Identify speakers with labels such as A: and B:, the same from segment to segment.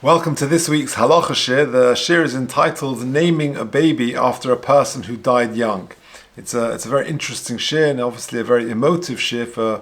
A: Welcome to this week's Halacha Shir. The Shir is entitled Naming a Baby After a Person Who Died Young. It's a very interesting Shir and obviously a very emotive Shir for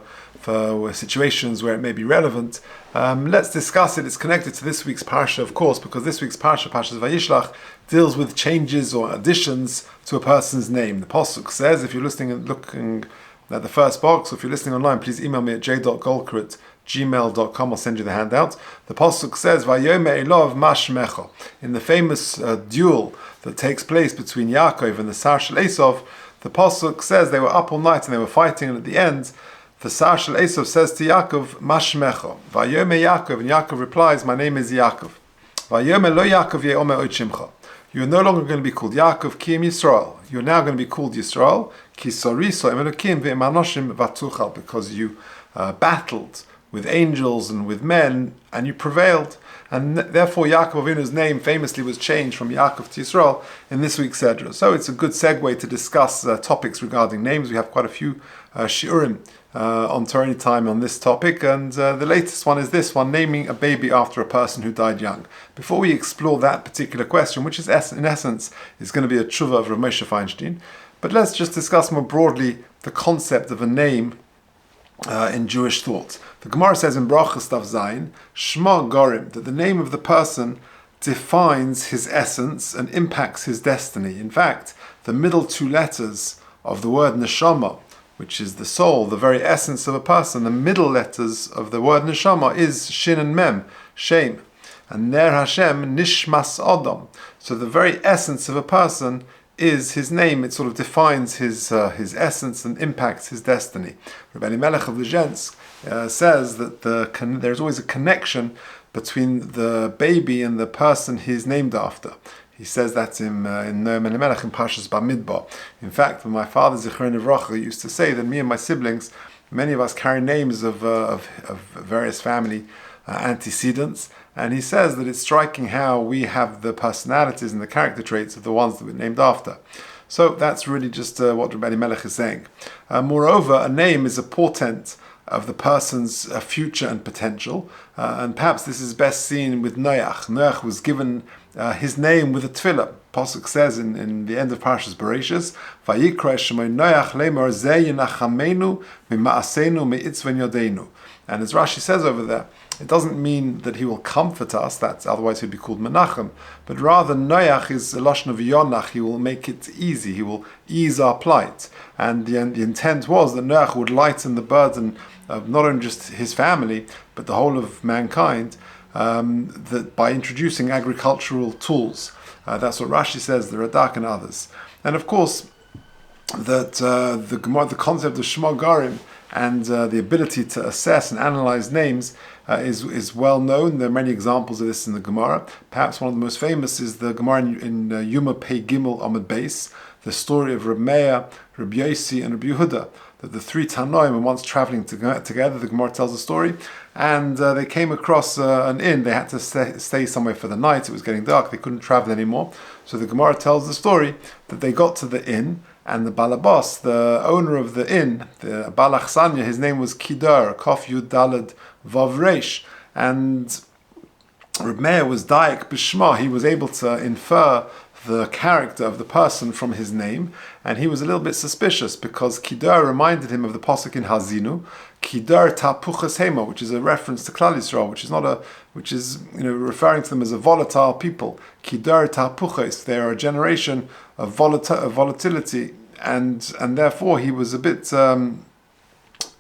A: situations where it may be relevant. Let's discuss it. It's connected to this week's Parsha, of course, because this week's Parsha, Parshas Vayishlach, deals with changes or additions to a person's name. The Pasuk says, if you're listening and looking at the first box, or if you're listening online, please email me at j.golker@gmail.com. I'll send you the handout. The Pasuk says, Vayome Elov Mashmecha. In the famous duel that takes place between Yaakov and the Sar Shel Esav, the Pasuk says they were up all night and they were fighting, and at the end, the Sar Shel Esav says to Yaakov, Mashmecha. Vayome Yaakov, and Yaakov replies, my name is Yaakov. Vayome Lo Yaakov Ye'omer Od Shimcha. You are no longer going to be called Yaakov, Ki Im Yisrael. You are now going to be called Yisrael, Ki Soriso Im Elokim Ve'im Anoshim Vatuchal, because you battled with angels and with men, and you prevailed. And therefore Yaakov Avinu's name famously was changed from Yaakov to Yisrael in this week's Sedra. So it's a good segue to discuss topics regarding names. We have quite a few shiurim on Torah Time on this topic, and the latest one is this one, naming a baby after a person who died young. Before we explore that particular question, which is in essence is going to be a tshuva of Rav Moshe Feinstein, but let's just discuss more broadly the concept of a name in Jewish thought. The Gemara says in Brachas Tav Zayin, Shema Gorim, that the name of the person defines his essence and impacts his destiny. In fact, the middle two letters of the word neshama, which is the soul, the very essence of a person, the middle letters of the word neshama is shin and mem, shame. And ner Hashem, nishmas adam. So the very essence of a person is his name. It sort of defines his essence and impacts his destiny. Rabbi Melech of Lezhensk says that there's always a connection between the baby and the person he's named after. He says that in Noam Elimelech in Parshas Bamidbar. In fact, when my father Zichron Livracha used to say that me and my siblings, many of us carry names of various family antecedents, and he says that it's striking how we have the personalities and the character traits of the ones that we're named after. So that's really just what Rabbi Melech is saying. Moreover, a name is a portent of the person's future and potential, and perhaps this is best seen with Noach. Noach was given his name with a tefillah. Pasuk says in the end of Parshas Bereshis, Vayikra Shemay Noach Lemor Zeh Yenachamenu Mima'asenu Me'itzven Yodeinu. And as Rashi says over there, it doesn't mean that he will comfort us, that's otherwise he'd be called Menachem, but rather Noach is a lashon of Yonach, he will make it easy, he will ease our plight. And the intent was that Noach would lighten the burden of not only just his family, but the whole of mankind, that by introducing agricultural tools. That's what Rashi says, the Radak and others. And of course, that the concept of Shema Garim and the ability to assess and analyze names is well known. There are many examples of this in the Gemara. Perhaps one of the most famous is the Gemara in Yuma Pei Gimel Amud Beis, the story of Reb Meir, Reb Yossi, and Reb Yehuda, that the three Tanoim were once traveling together. The Gemara tells the story, and they came across an inn. They had to stay somewhere for the night. It was getting dark. They couldn't travel anymore. So the Gemara tells the story that they got to the inn, and the balabas, the owner of the inn, the Balach Sanya, his name was Kidar, Kof Yud Dalad Vav Reish, and Reb Meir was Daik Bishma. He was able to infer the character of the person from his name, and he was a little bit suspicious because Kidar reminded him of the pasuk in Hazinu, Kidar Tapuchas Hema, which is a reference to Klal Yisrael, which is referring to them as a volatile people. Kidar Tapuchas, they are a generation of volatility, and therefore he was a bit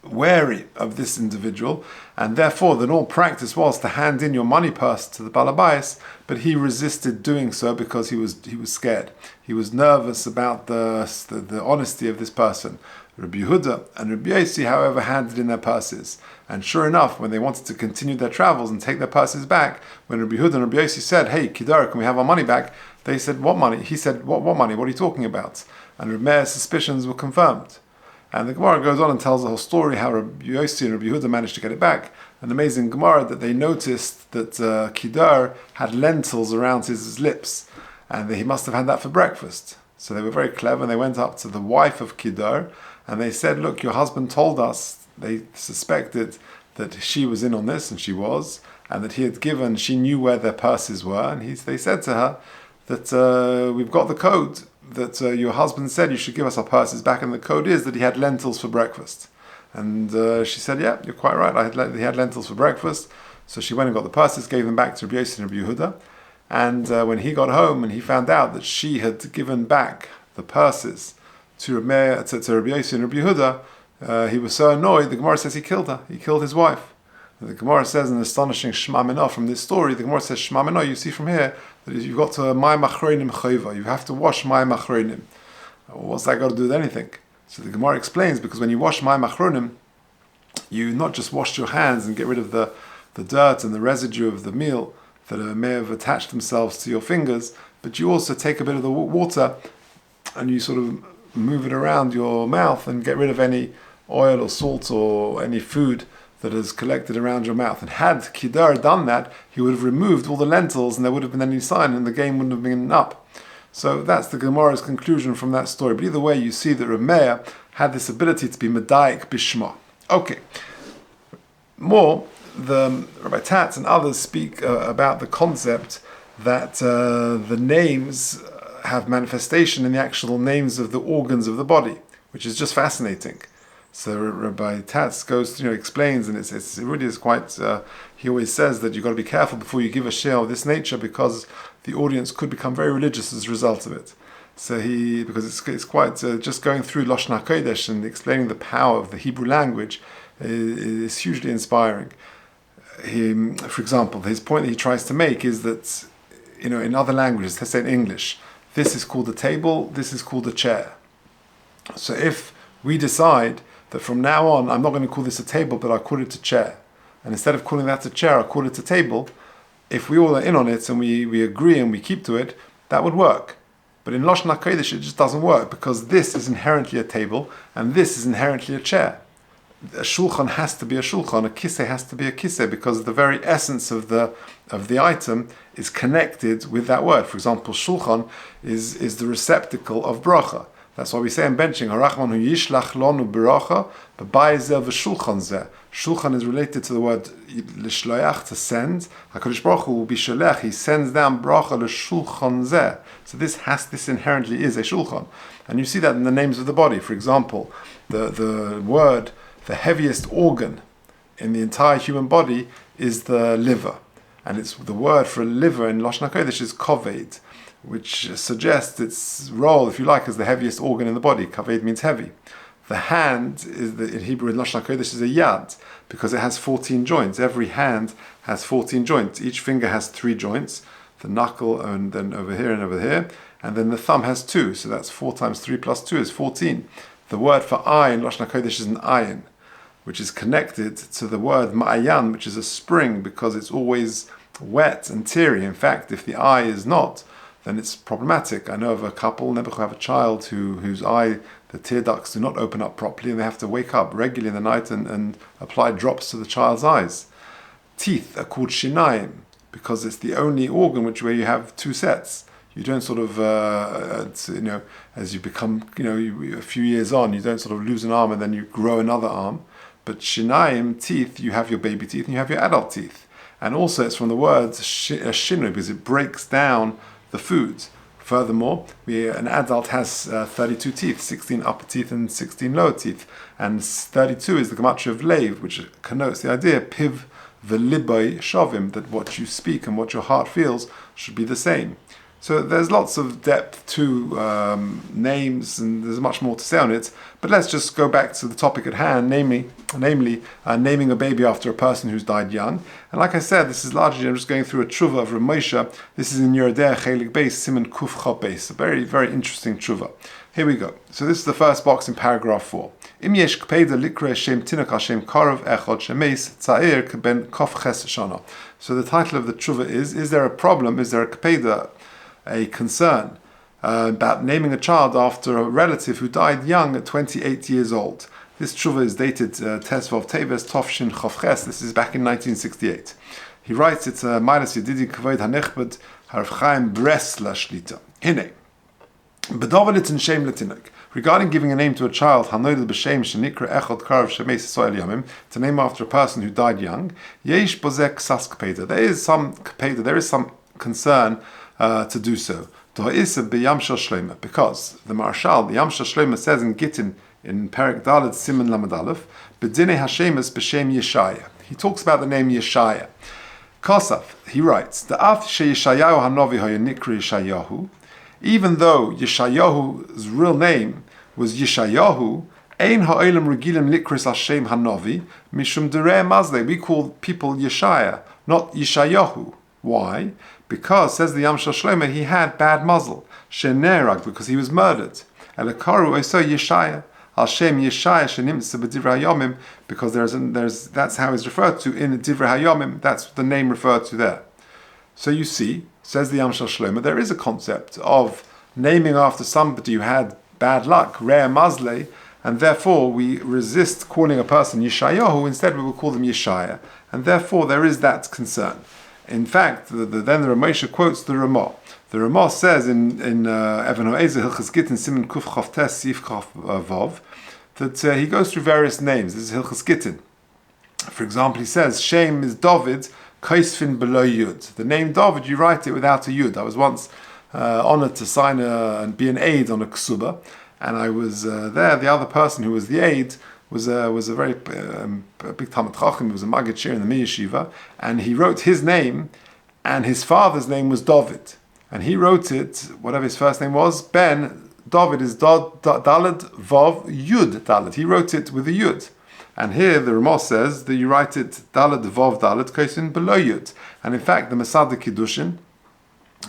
A: wary of this individual, and therefore the normal practice was to hand in your money purse to the balabais, but he resisted doing so because he was scared. He was nervous about the honesty of this person. Rabbi Yehuda and Rabbi Yossi, however, handed in their purses, and sure enough, when they wanted to continue their travels and take their purses back, when Rabbi Yehuda and Rabbi Yossi said, "Hey, Kidar, can we have our money back?" They said, "What money?" He said, "What money? What are you talking about?" And Rabbi Meir's suspicions were confirmed. And the Gemara goes on and tells the whole story how Rabbi Yossi and Rabbi Yehuda managed to get it back. An amazing Gemara that they noticed that Kidar had lentils around his lips, and he must have had that for breakfast. So they were very clever, and they went up to the wife of Kidar, and they said, "Look, your husband told us," they suspected that she was in on this, and she was, and that she knew where their purses were, and they said to her that we've got the code that your husband said you should give us our purses back, and the code is that he had lentils for breakfast. And she said, yeah, you're quite right, he had lentils for breakfast. So she went and got the purses, gave them back to Rabbi Yossi and Rabbi Yehuda, and when he got home and he found out that she had given back the purses to Rabbi Yossi and Rabbi Yehuda, he was so annoyed, the Gemara says he killed her, he killed his wife. The Gemara says an astonishing Shema Minah from this story. The Gemara says Shema Minah, you see from here that you've got to Mayim Achronim Chayva. You have to wash Mayim Achronim. What's that got to do with anything? So the Gemara explains, because when you wash Mayim Achronim, you not just wash your hands and get rid of the dirt and the residue of the meal that may have attached themselves to your fingers, but you also take a bit of the water and you sort of move it around your mouth and get rid of any oil or salt or any food that is collected around your mouth. And had Kidar done that, he would have removed all the lentils and there would have been any sign and the game wouldn't have been up. So that's the Gemara's conclusion from that story. But either way, you see that Reb Meir had this ability to be Medaik Bishma. Okay. More, the Rabbi Tats and others speak about the concept that the names have manifestation in the actual names of the organs of the body, which is just fascinating. So Rabbi Tats goes, explains, and it really is quite. He always says that you've got to be careful before you give a share of this nature, because the audience could become very religious as a result of it. So because it's quite just going through Lashon HaKodesh and explaining the power of the Hebrew language is hugely inspiring. For example, his point that he tries to make is that in other languages, let's say in English, this is called a table, this is called a chair. So if we decide that from now on, I'm not going to call this a table, but I'll call it a chair. And instead of calling that a chair, I'll call it a table. If we all are in on it and we agree and we keep to it, that would work. But in Lashon HaKodesh, it just doesn't work, because this is inherently a table and this is inherently a chair. A shulchan has to be a shulchan, a kiseh has to be a kiseh, because the very essence of the item is connected with that word. For example, shulchan is the receptacle of bracha. That's why we say in benching, Harachman hu yishlach lonu beracha, b'bayzel v'shulchan zeh. Shulchan is related to the word l'shloyach, to send. HaKadosh Baruch Hu will be sholech, he sends down bracha l'shulchan zeh. So this inherently is a shulchan. And you see that in the names of the body. For example, the word, the heaviest organ in the entire human body is the liver. And it's the word for liver in Lashon HaKodesh is koved, which suggests its role, if you like, as the heaviest organ in the body. Kaved means heavy. The hand, in Hebrew, in Lashon HaKodesh, is a yad, because it has 14 joints. Every hand has 14 joints. Each finger has 3 joints, the knuckle, and then over here and over here, and then the thumb has 2, so that's 4 times 3 plus 2 is 14. The word for eye in Lashon HaKodesh is an ayin, which is connected to the word ma'ayan, which is a spring, because it's always wet and teary. In fact, if the eye is not, then it's problematic. I know of a couple, Nebuch, who have a child whose eye, the tear ducts do not open up properly, and they have to wake up regularly in the night and apply drops to the child's eyes. Teeth are called shinayim, because it's the only organ where you have 2 sets. You don't sort of, as you become, a few years on, you don't sort of lose an arm and then you grow another arm. But shinayim, teeth, you have your baby teeth and you have your adult teeth. And also it's from the word shinu, because it breaks down the foods. Furthermore, an adult has 32 teeth, 16 upper teeth and 16 lower teeth. And 32 is the gematria of leiv, which connotes the idea, piv v'libai shavim, that what you speak and what your heart feels should be the same. So there's lots of depth to names, and there's much more to say on it. But let's just go back to the topic at hand, namely naming a baby after a person who's died young. And like I said, this is largely, I'm just going through a tshuva of Rav Moshe. This is in Yerodeh Chelik Beis, Siman Kuf Cha Beis. A very, very interesting tshuva. Here we go. So this is the first box in paragraph 4. Im yesh kpeida likre shem tinok Hashem karov echod shemeis tza'ir keben kof ches shana. So the title of the tshuva is there a problem? Is there a kpeida, a concern about naming a child after a relative who died young at 28 years old? This tshuva is dated Tesvav Teves Tovshin Chavches. This is back in 1968. He writes, it's Mailas Yedidi Kavod Hanechbed Harav Chaim Bresla Shlita. Hine. Bedovelit and Shem Letinek. Regarding giving a name to a child, to name after a person who died young, there is some kpeda, there is some concern to do so. Because the Marshal, the Yamsha Shlema, says in Gittin, in Perek Dalet Siman Lamed Aleph, B'dinei Hashemus b'shem Yeshaya. He talks about the name Yeshaya. Kosaf, he writes, the Af she Yeshayahu Hanovi Hayanikri Yeshayahu, even though Yeshayahu's real name was Yeshayahu, Ein ha'olam regilim likris Hashem Hanovi, mishum dereh mazle. We call people Yeshaya, not Yeshayahu. Why? Because, says the Yamsha Shlomo, he had bad muzzle. Shenerag, because he was murdered. Elakaru oso Yeshaya. Hashem Yeshaya shenimtza b'divrei hayomim, because that's how he's referred to in the divrei hayomim. That's the name referred to there. So you see, says the Yamsha Shlomo, there is a concept of naming after somebody who had bad luck, rare mazle, and therefore we resist calling a person Yeshayahu. Instead, we will call them Yeshaya, and therefore there is that concern. In fact, then the Ramesha quotes the Ramah. The Ramah says in Even Ha'ezer Hilchas Gittin Siman Kuf Chaf Tes Sif Chaf Vav that he goes through various names. This is Hilchas Gittin. For example, he says Shem is David Kaisfin below Yud. The name David, you write it without a Yud. I was once honored to sign and be an aide on a ksuba, and I was there. The other person who was the aide was a very big Talmid Chacham. He was a Maggid Shir in the Mi Yeshiva, and he wrote his name, and his father's name was David, and he wrote it, whatever his first name was, Ben. David is Daled Vav Yud Daled. He wrote it with a Yud, and here the Ramah says that you write it Daled Vav Daled Kaisin below Yud, and in fact the Masada Kiddushin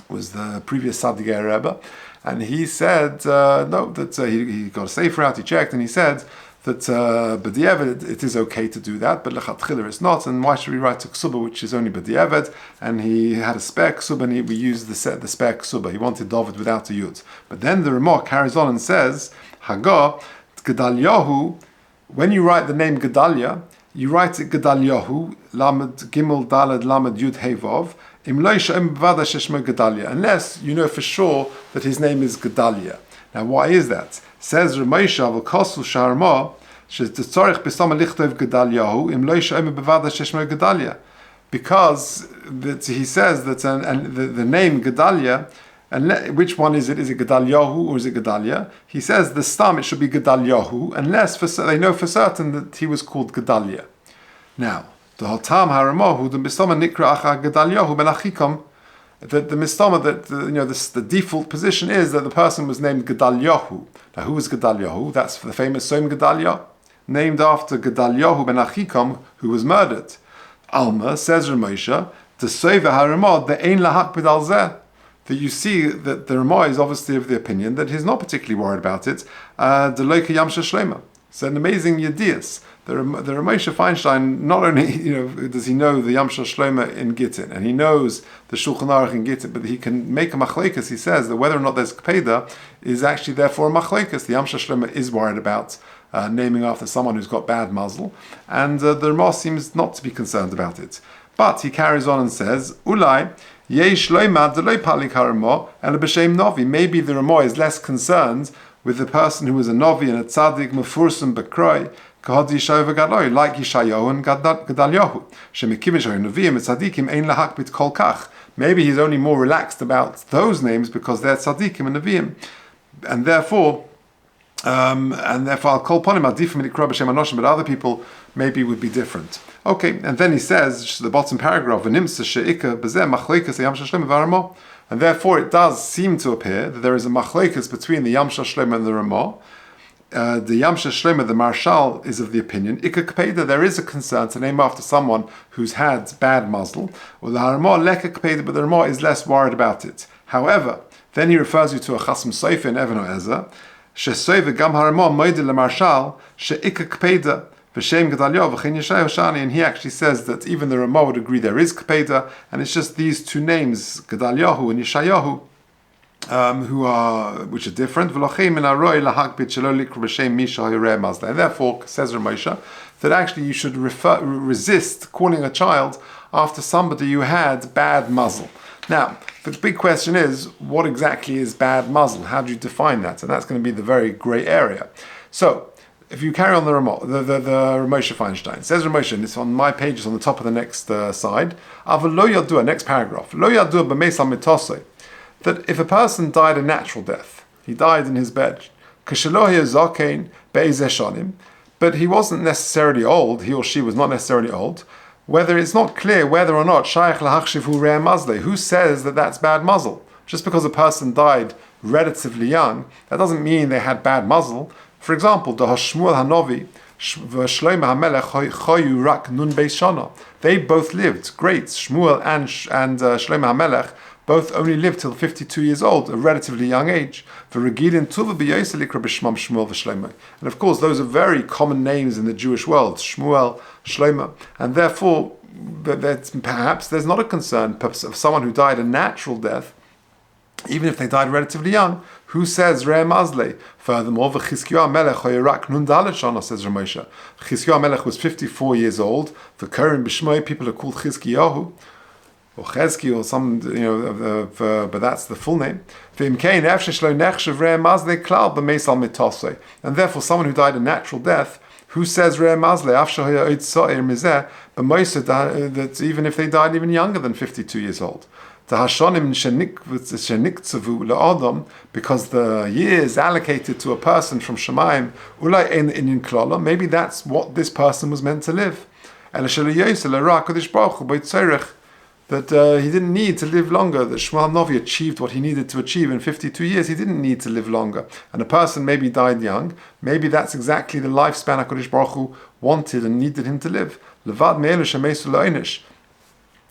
A: was the previous Sadigei Rebbe, and he said no, that he got a sefer out, he checked, and he said that b'di'evet it is okay to do that, but lechatchila it's not, and why should we write a ksuba which is only b'di'evet? And he had a spare ksuba, and we used the spare ksuba. He wanted David without a yud. But then the Ramah carries on and says, Hagar, Gedalyahu, when you write the name Gedalia, you write it Gedalyahu, Lamed Gimel Daled Lamed Yud Hevav, unless you know for sure that his name is Gedalia. Now, why is that? Says Ramesha Avol Kosul Sharma she'tzorich b'sama lichtov Gedalyahu im lo yishaim bevada sheshmo Gedalia, because he says that and the name Gedalia, and which one is it? Is it Gedalyahu or is it Gedalia? He says the stam it should be Gedalyahu, unless they know for certain that he was called Gedalia. Now, the Hotam Haramahu the b'sama nikra acha Gedalyahu ben achikom. The mistama that the default position is that the person was named Gedalyahu. Now, who was Gedalyahu? That's the famous Soim Gedalia, named after Gedalyahu ben Achikom, who was murdered. Alma says Ramesha, the Seiva Haramah the Ein Lahak B'dal Zeh. That you see that the Ramah is obviously of the opinion that he's not particularly worried about it. The Loika Yamsha Shlema. It's an amazing yedias. The Ramesha Feinstein, not only does he know the Yamsha Shlema in Gittin, and he knows the Shulchan Aruch in Gittin, but he can make a machlekas. He says that whether or not there's kpeda is actually therefore a machlekas. The Yamsha Shlema is worried about naming after someone who's got bad muzzle, and the Ramah seems not to be concerned about it. But he carries on and says, Ulai yesh loimad deloi palik haramah and b'shem novi. Maybe the Ramah is less concerned with the person who was a novi and a tzaddik mefursim b'kroi, like Yeshayahu and Gedalyahu. Maybe he's only more relaxed about those names because they're tzaddikim and neviim, and therefore I'll call upon him. But other people maybe would be different. Okay, and then he says the bottom paragraph, and therefore it does seem to appear that there is a machlekas between the Yamsha Shlema and the Ramah. The Yamsha Shlema, the Marshal, is of the opinion, Ika Kpeda, there is a concern to name after someone who's had bad muzzle, or the Ramah Leka Kpeda, but the Ramah is less worried about it. However, then he refers you to a Chasm Seifa in Even Ha'ezer, She'seiva Gam Haramah Moide Le Marshal, She'ika Kpeda, V'Shem Gedalyahu V'Chen Yeshayahu Shani, and he actually says that even the Ramah would agree there is Kpeda, and it's just these two names, Gedalyahu and Yeshayahu, which are different. And therefore, says Ramesha, that actually you should resist calling a child after somebody who had bad muzzle. Now, the big question is, what exactly is bad mazel? How do you define that? And that's going to be the very grey area. So, if you carry on the Ramosha Feinstein, it says Ramosha, and it's on my page, it's on the top of the next side. Aval lo yadua, next paragraph. Lo yadua b'meis mitosei, that if a person died a natural death, he died in his bed, k'shelo zakein be'ezeh shanim, but he wasn't necessarily old, he or she was not necessarily old, whether it's not clear whether or not shaykh lahachshivu re'eh mazle, who says that that's bad muzzle? Just because a person died relatively young, that doesn't mean they had bad muzzle. For example, the Shmuel Hanovi v'Shlomo HaMelech choyu rak nun beis shana. They both lived great. Shmuel and Shlomo HaMelech both only lived till 52 years old, a relatively young age. And of course, those are very common names in the Jewish world, Shmuel, Shlomo, and therefore, perhaps there's not a concern of someone who died a natural death, even if they died relatively young. Who says Re'eh Mazle? Furthermore, V'Chizkiyahu HaMelech hoyerak nun dalet shana, says Ramosha. Chizkiyahu HaMelech was 54 years old. The current B'Shmoi, people are called Chizkiyahu, or Chezki, or some, but that's the full name. And therefore, someone who died a natural death, who says Re'eh Mazle, that even if they died even younger than 52 years old. Because the years allocated to a person from Shemaim, maybe that's what this person was meant to live. That he didn't need to live longer, that Shmuel Novi achieved what he needed to achieve in 52 years. He didn't need to live longer. And a person maybe died young. Maybe that's exactly the lifespan HaKadosh Baruch Hu wanted and needed him to live. Levad me'elu shemesu la'onish.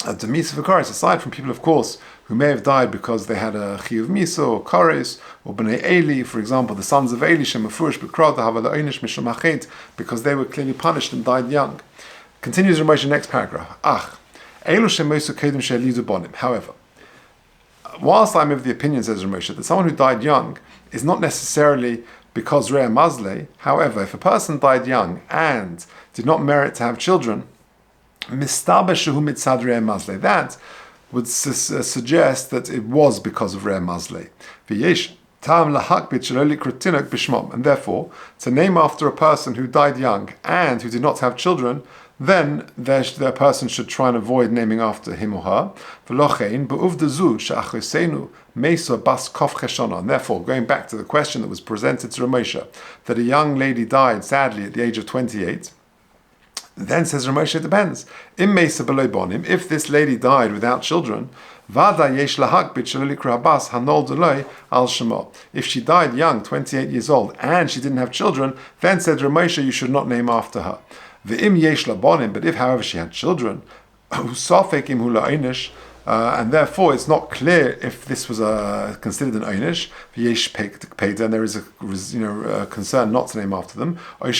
A: The Misa V'Kares, aside from people, of course, who may have died because they had a Chiyuv Misa or Kares, or B'nai Eli, for example, the sons of Eli, Shemafurish B'Krot, Hava La'onish Mishum Hachet, because they were clearly punished and died young. Continues Ramosha, next paragraph. However, whilst I'm of the opinion, says Ramosha, that someone who died young is not necessarily because Re'eh Mazle. However, if a person died young and did not merit to have children, that would suggest that it was because of Re'eh Mazle. And therefore, to name after a person who died young and who did not have children, then their person should try and avoid naming after him or her. And therefore, going back to the question that was presented to Ramosha, that a young lady died sadly at the age of 28, then says Ramosha, it depends. If this lady died without children, if she died young, 28 years old, and she didn't have children, then said Ramosha, you should not name after her. But if, however, she had children, and therefore it's not clear if this was considered an einish, and there is a concern not to name after them, or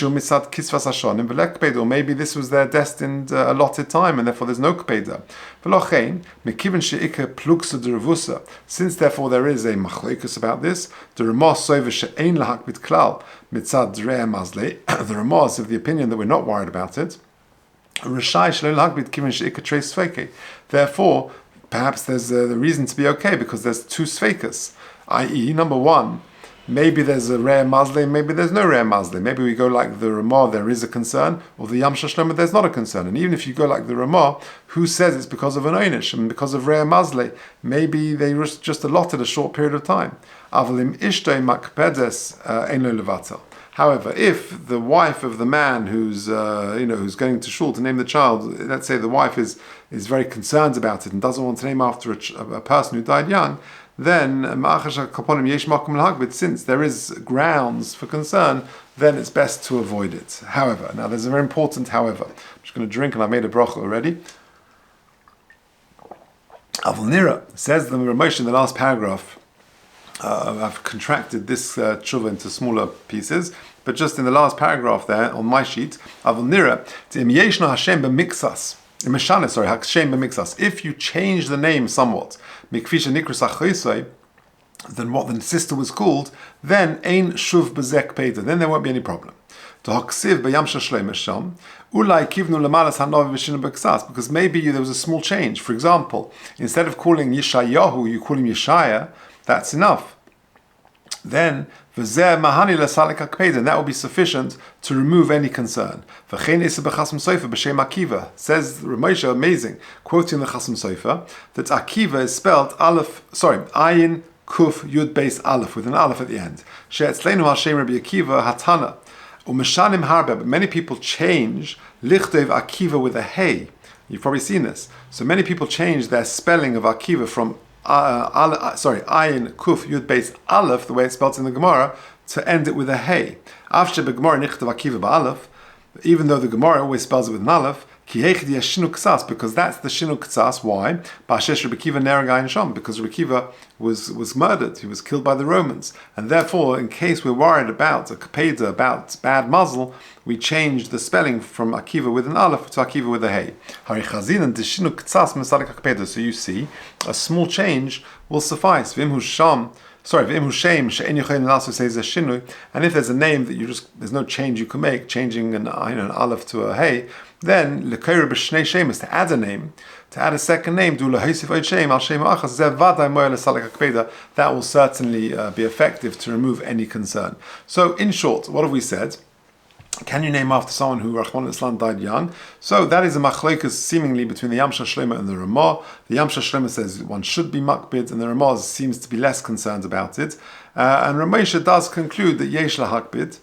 A: maybe this was their destined allotted time, and therefore there's no kpeda. Since therefore there is a machlokus about this, the Ramah is of the opinion that we're not worried about it. Therefore, perhaps there's the reason to be okay because there's two sveikas, i.e., number one, maybe there's a Re'eh Mazle, maybe there's no Re'eh Mazle. Maybe we go like the Ramah, there is a concern, or the Yam Shlomo, there's not a concern. And even if you go like the Ramah, who says it's because of an Einish and because of Re'eh Mazle? Maybe they just allotted a short period of time. Avalim Ishtay Makpedes Ein Lo Levatel. However, if the wife of the man who's going to shul to name the child, let's say the wife is very concerned about it and doesn't want to name after a person who died young, then since there is grounds for concern, then it's best to avoid it. However, now there's a very important however. I'm just going to drink, and I've made a bracha already. Avnira says the Ramosha in the last paragraph. I've contracted this tshuva into smaller pieces, but just in the last paragraph there on my sheet, Avnira Tim Yeshna Hashem b'mixas. If you change the name somewhat, then what the sister was called, then ein shuv bezek peda, then there won't be any problem. Because maybe there was a small change. For example, instead of calling Yeshayahu, you call him Yeshaya. That's enough. Then and that will be sufficient to remove any concern. Says Ramosha, amazing, quoting the Chasam Sofer, that Akiva is spelled Ayin Kuf Yud Beis Aleph with an Aleph at the end. She'etzleinu Hashem Rabbi Akiva Hatana. Umeshanim Harbe, but many people change Lichtev Akiva with a Hey. You've probably seen this. So many people change their spelling of Akiva from Ayin Kuf Yud Beis Aleph, the way it's spelled in the Gemara, to end it with a Hey. After the Gemara Nichtav Akiva Ba'Aleph, even though the Gemara always spells it with an Aleph, because that's the Shinu Ktsas. Why? Because Rabbi Akiva was murdered. He was killed by the Romans. And therefore, in case we're worried about a Kapeda, about bad muzzle, we change the spelling from Akiva with an Aleph to Akiva with a Hey. So you see, a small change will suffice. And if there's a name that there's no change you can make, changing an Aleph to a Hey, then to add a name, to add a second name, that will certainly be effective to remove any concern. So in short, what have we said? Can you name after someone who Rahman Islam died young? So that is a machlokas seemingly between the Yamsha Shlema and the Ramah. The Yamsha Shlema says one should be makbid, and the Ramah seems to be less concerned about it. And Ramesha does conclude that yesh lahakbid,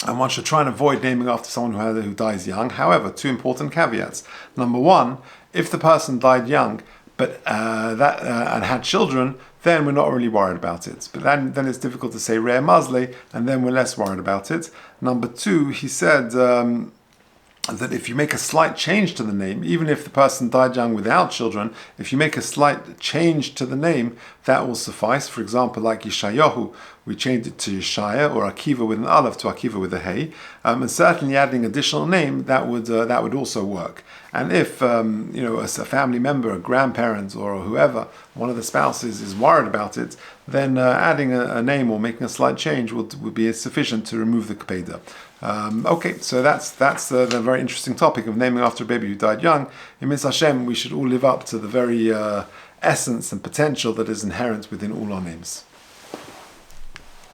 A: and one should try and avoid naming after someone who dies young. However, two important caveats. Number one, if the person died young but and had children, then we're not really worried about it. But then it's difficult to say Re'eh Mazle, and then we're less worried about it. Number two, he said that if you make a slight change to the name, even if the person died young without children, if you make a slight change to the name, that will suffice. For example, like Yeshayahu, we changed it to Yeshaya, or Akiva with an Aleph to Akiva with a Hey, and certainly adding additional name, that would also work. And if a family member, a grandparent, or whoever, one of the spouses is worried about it, then adding a name or making a slight change would be sufficient to remove the kapeda. Okay, so that's the very interesting topic of naming after a baby who died young. In Mitzvah Hashem, we should all live up to the very essence and potential that is inherent within all our names.